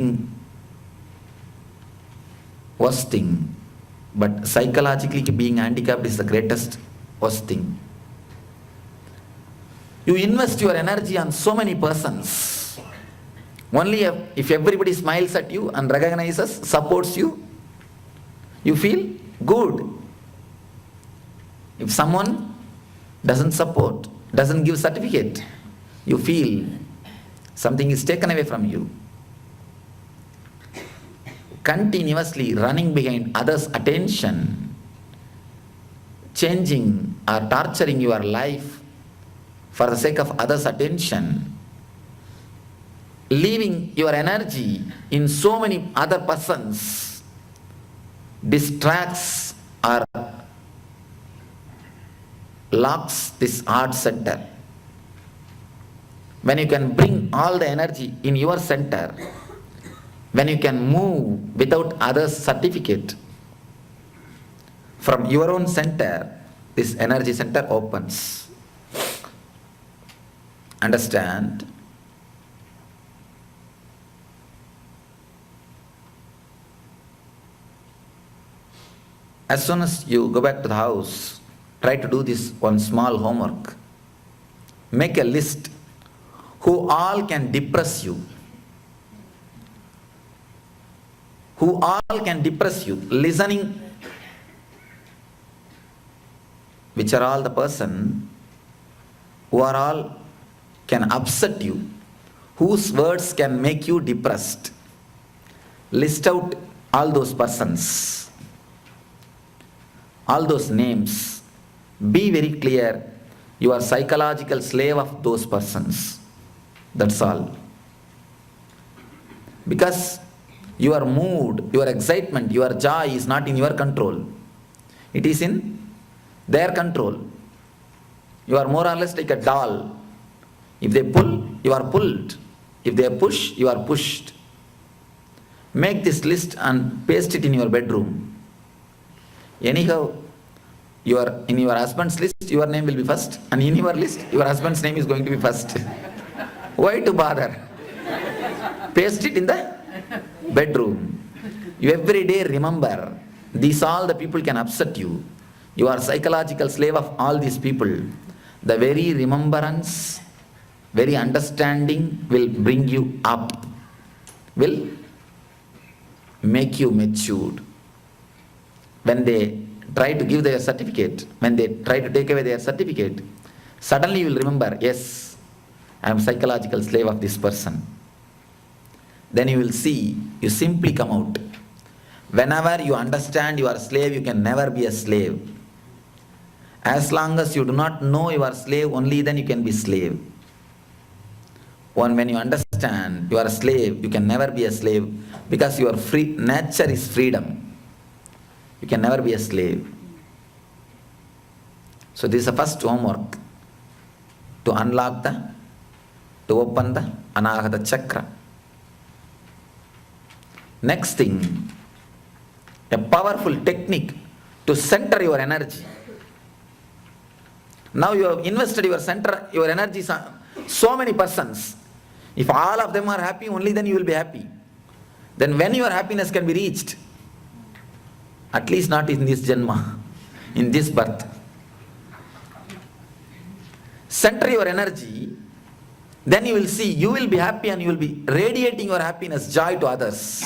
nothing worst thing, but psychologically being handicapped is the greatest worst thing. You invest your energy on so many persons. Only if everybody smiles at you and recognizes, supports you, you feel good. If someone doesn't support, doesn't give certificate, you feel something is taken away from you. Continuously running behind others' attention, changing or torturing your life for the sake of others' attention, leaving your energy in so many other persons, distracts or locks this heart center. When you can bring all the energy in your center, when you can move without others' certificate, from your own center, this energy center opens. Understand? As soon as you go back to the house, try to do this one small homework. Make a list who all can depress you. Who all can depress you. Listening, which are all the person who are all can upset you, whose words can make you depressed. List out all those persons, all those names. Be very clear, you are psychological slave of those persons. That's all. Because your mood, your excitement, your joy is not in your control. It is in their control. You are more or less like a doll. If they pull, you are pulled. If they push, you are pushed. Make this list and paste it in your bedroom. Anyhow, in your husband's list, your name will be first, and in your list, your husband's name is going to be first. Why to bother? Paste it in the bedroom. You every day remember, these all the people can upset you. You are psychological slave of all these people. The very remembrance, very understanding will bring you up, will make you matured. When they try to give their certificate, when they try to take away their certificate, suddenly you will remember, yes, I am psychological slave of this person. Then you will see, you simply come out. Whenever you understand you are a slave, you can never be a slave. As long as you do not know you are a slave, only then you can be slave. When you understand you are a slave, you can never be a slave, because your free nature is freedom. You can never be a slave. So this is the first homework, to unlock to open the Anahata Chakra. Next thing, a powerful technique to center your energy. Now you have invested your energy so many persons. If all of them are happy, only then you will be happy. Then when your happiness can be reached? At least not in this Janma, in this birth. Center your energy, then you will see, you will be happy and you will be radiating your happiness, joy to others.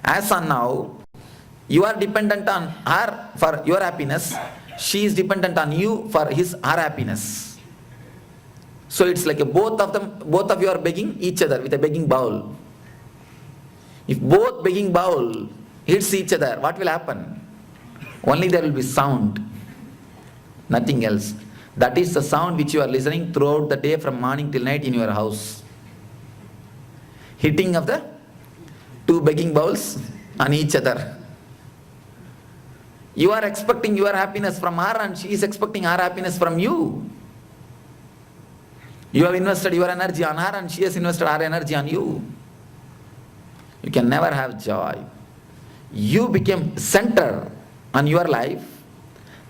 As on now, you are dependent on her for your happiness, she is dependent on you for her happiness. So it's like both of you are begging each other with a begging bowl. If both begging bowl hits each other, what will happen? Only there will be sound, nothing else. That is the sound which you are listening throughout the day from morning till night in your house. Hitting of the two begging bowls on each other. You are expecting your happiness from her and she is expecting her happiness from you. You have invested your energy on her and she has invested her energy on you. You can never have joy. You became center on your life,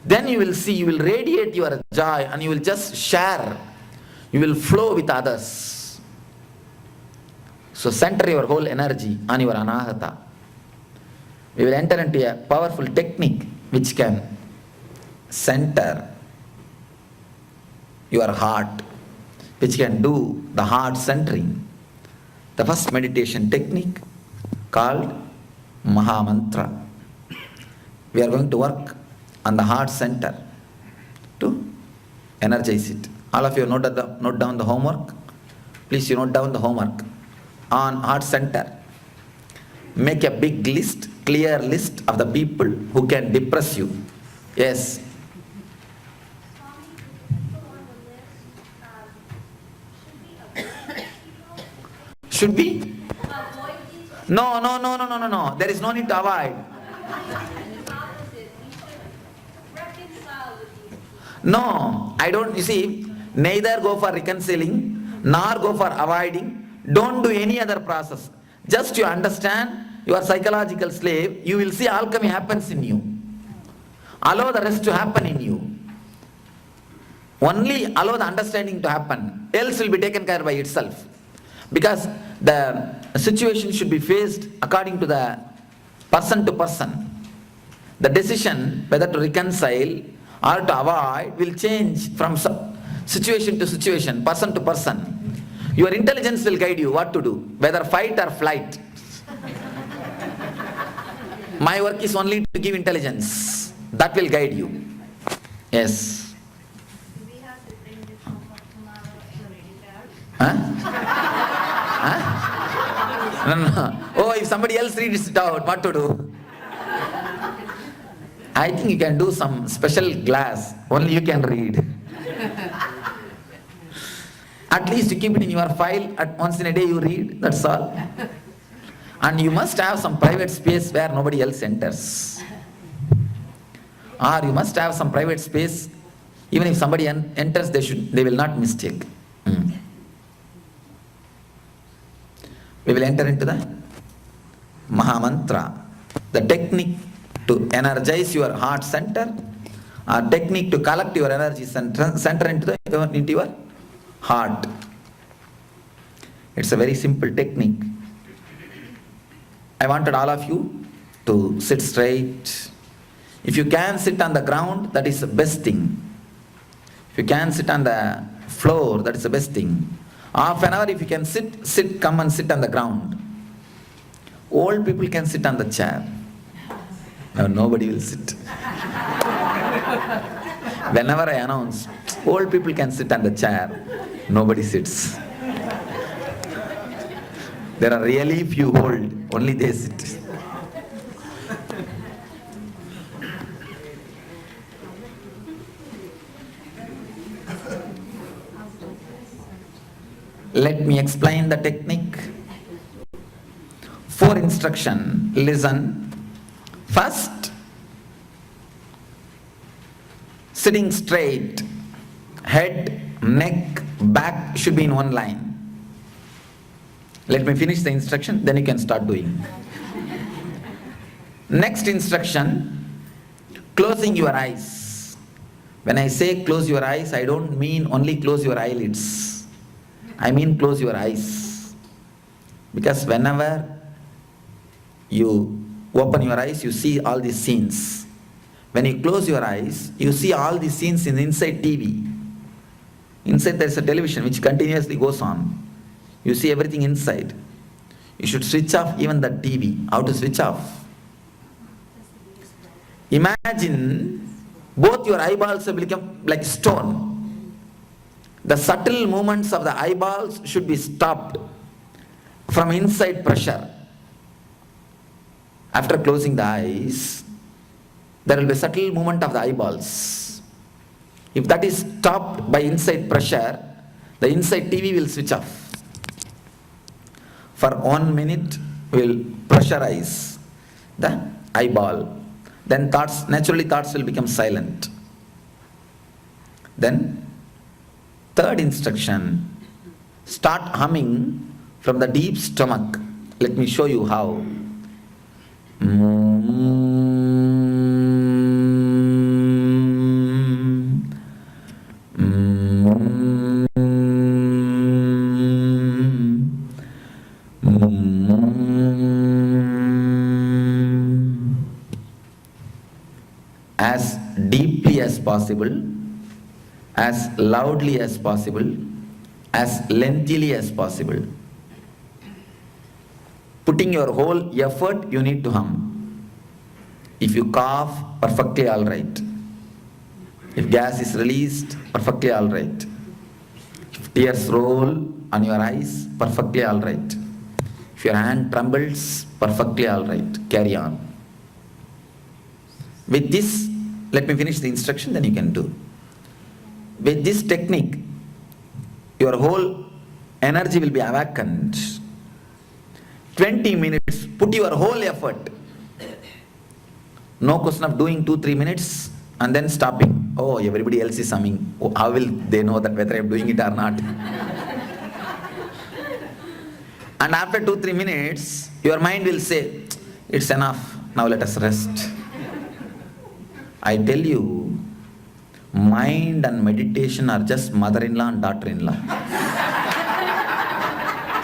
then you will see, you will radiate your joy and you will just share. You will flow with others. So center your whole energy on your anahata. We will enter into a powerful technique which can center your heart, which can do the heart centering. The first meditation technique called Mahamantra. We are going to work on the heart center to energize it. All of you note down the homework. Please you note down the homework on heart center. Make a big list, clear list of the people who can depress you. Yes. Should be? No. There is no need to avoid. No, I don't, you see, neither go for reconciling, nor go for avoiding. Don't do any other process. Just you understand, you are psychological slave, you will see alchemy happens in you. Allow the rest to happen in you. Only allow the understanding to happen, else will be taken care by itself. Because the situation should be faced according to the person to person. The decision whether to reconcile or to avoid will change from situation to situation, person to person. Your intelligence will guide you what to do, whether fight or flight. My work is only to give intelligence. That will guide you. Yes. Do we have to bring this homework tomorrow and read it out? Huh? No. Oh, if somebody else reads it out, what to do? I think you can do some special class. Only you can read. At least you keep it in your file. Once in a day you read. That's all. And you must have some private space where nobody else enters. Or you must have some private space. Even if somebody enters, they will not mistake. We will enter into the Mahamantra, the technique to energize your heart center, or technique to collect your energy center into your heart. It's a very simple technique. I wanted all of you to sit straight. If you can sit on the ground, that is the best thing. If you can sit on the floor, that is the best thing. Half an hour if you can sit, come and sit on the ground. Old people can sit on the chair. No, nobody will sit. Whenever I announce, old people can sit on the chair, nobody sits. There are really few old, only they sit. Let me explain the technique. For instruction, listen. First, sitting straight, head, neck, back should be in one line. Let me finish the instruction, then you can start doing. Next instruction, closing your eyes. When I say close your eyes, I don't mean only close your eyelids. I mean close your eyes. Because whenever you open your eyes, you see all these scenes. When you close your eyes, you see all these scenes inside TV. Inside there is a television which continuously goes on. You see everything inside. You should switch off even the TV. How to switch off? Imagine both your eyeballs have become like stone. The subtle movements of the eyeballs should be stopped from inside pressure. After closing the eyes, there will be a subtle movement of the eyeballs. If that is stopped by inside pressure, the inside TV will switch off. For 1 minute, we will pressurize the eyeball. Then naturally thoughts will become silent. Then, third instruction, start humming from the deep stomach. Let me show you how. as deeply as possible, as loudly as possible, as lengthily as possible. Putting your whole effort, you need to hum. If you cough, perfectly all right. If gas is released, perfectly all right. If tears roll on your eyes, perfectly all right. If your hand trembles, perfectly all right. Carry on. With this, let me finish the instruction, then you can do. With this technique, your whole energy will be awakened. 20 minutes, put your whole effort. No question of doing 2-3 minutes and then stopping. Oh, everybody else is humming. Oh, how will they know that whether I am doing it or not? And after 2-3 minutes, your mind will say, it's enough, now let us rest. I tell you, mind and meditation are just mother-in-law and daughter-in-law.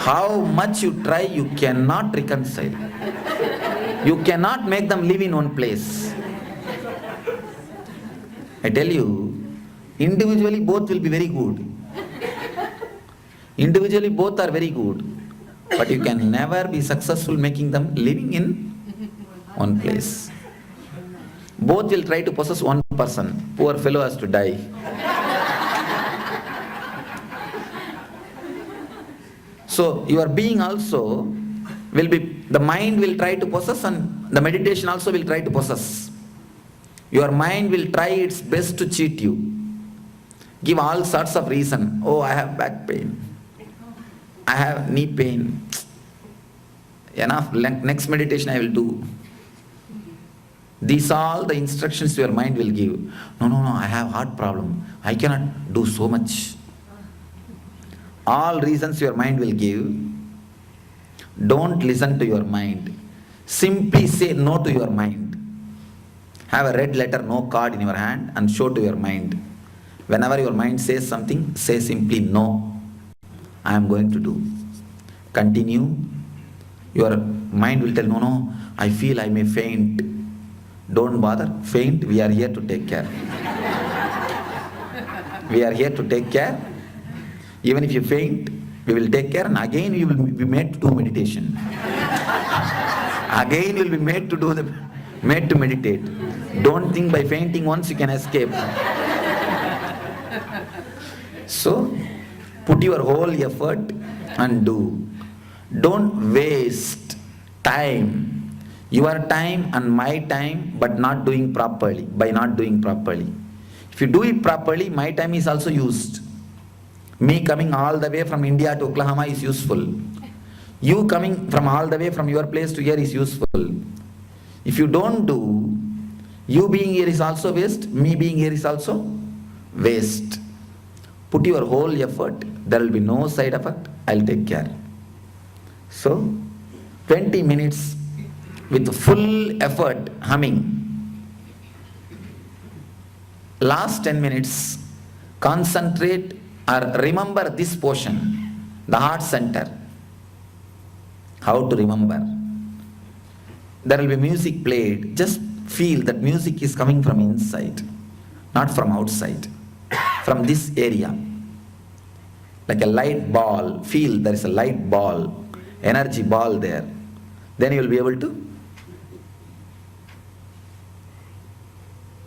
How much you try, you cannot reconcile. You cannot make them live in one place. I tell you, individually both will be very good. Individually both are very good. But you can never be successful making them living in one place. Both will try to possess one person. Poor fellow has to die. So your being also will be, the mind will try to possess and the meditation also will try to possess. Your mind will try its best to cheat you. Give all sorts of reason. Oh, I have back pain. I have knee pain. Enough, next meditation I will do. These are all the instructions your mind will give. No, I have heart problem. I cannot do so much. All reasons your mind will give. Don't listen to your mind. Simply say no to your mind. Have a red letter, no card in your hand and show to your mind. Whenever your mind says something, say simply no. I am going to do. Continue. Your mind will tell, no, I feel I may faint. Don't bother, faint, we are here to take care. We are here to take care. Even if you faint, we will take care and again you will be made to do meditation. Again you will be made to meditate. Don't think by fainting once you can escape. So, put your whole effort and do. Don't waste time. Your time and my time, but not doing properly, by not doing properly. If you do it properly, my time is also used. Me coming all the way from India to Oklahoma is useful. You coming from all the way from your place to here is useful. If you don't do, you being here is also waste, me being here is also waste. Put your whole effort, there will be no side effect, I'll take care. So, 20 minutes with full effort, humming. Last 10 minutes, concentrate or remember this portion, the heart center. How to remember? There will be music played. Just feel that music is coming from inside, not from outside, from this area. Like a light ball, feel there is a light ball, energy ball there. Then you will be able to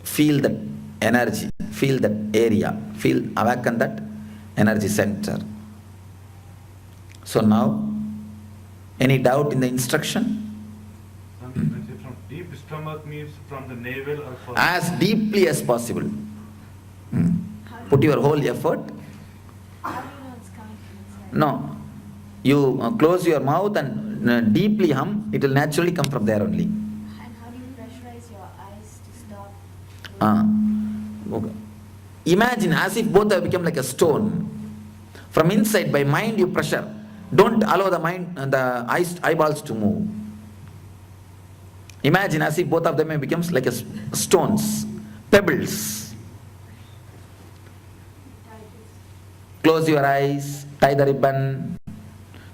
feel that energy, feel that area, awaken that energy center. So now, any doubt in the instruction? From deep stomach means from the navel or from... As deeply as possible. Put your whole effort. How do you know it's coming from inside? No, you close your mouth and deeply hum, it will naturally come from there only. And how do you pressurize your eyes to stop? Okay. Imagine as if both have become like a stone. From inside, by mind you pressure. Don't allow the mind, the eyeballs to move. Imagine as if both of them becomes like a stones, pebbles. Close your eyes, tie the ribbon,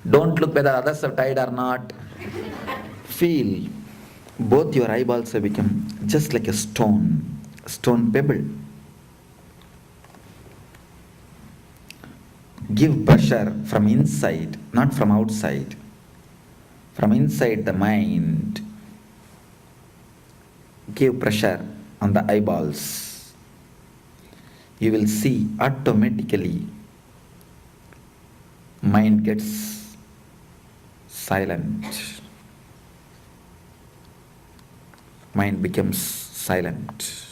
Don't look whether others have tied or not. Feel. Both your eyeballs have become just like a stone pebble. Give pressure from inside, not from outside. From inside the mind. Give pressure on the eyeballs. You will see automatically mind gets silent. Mind becomes silent.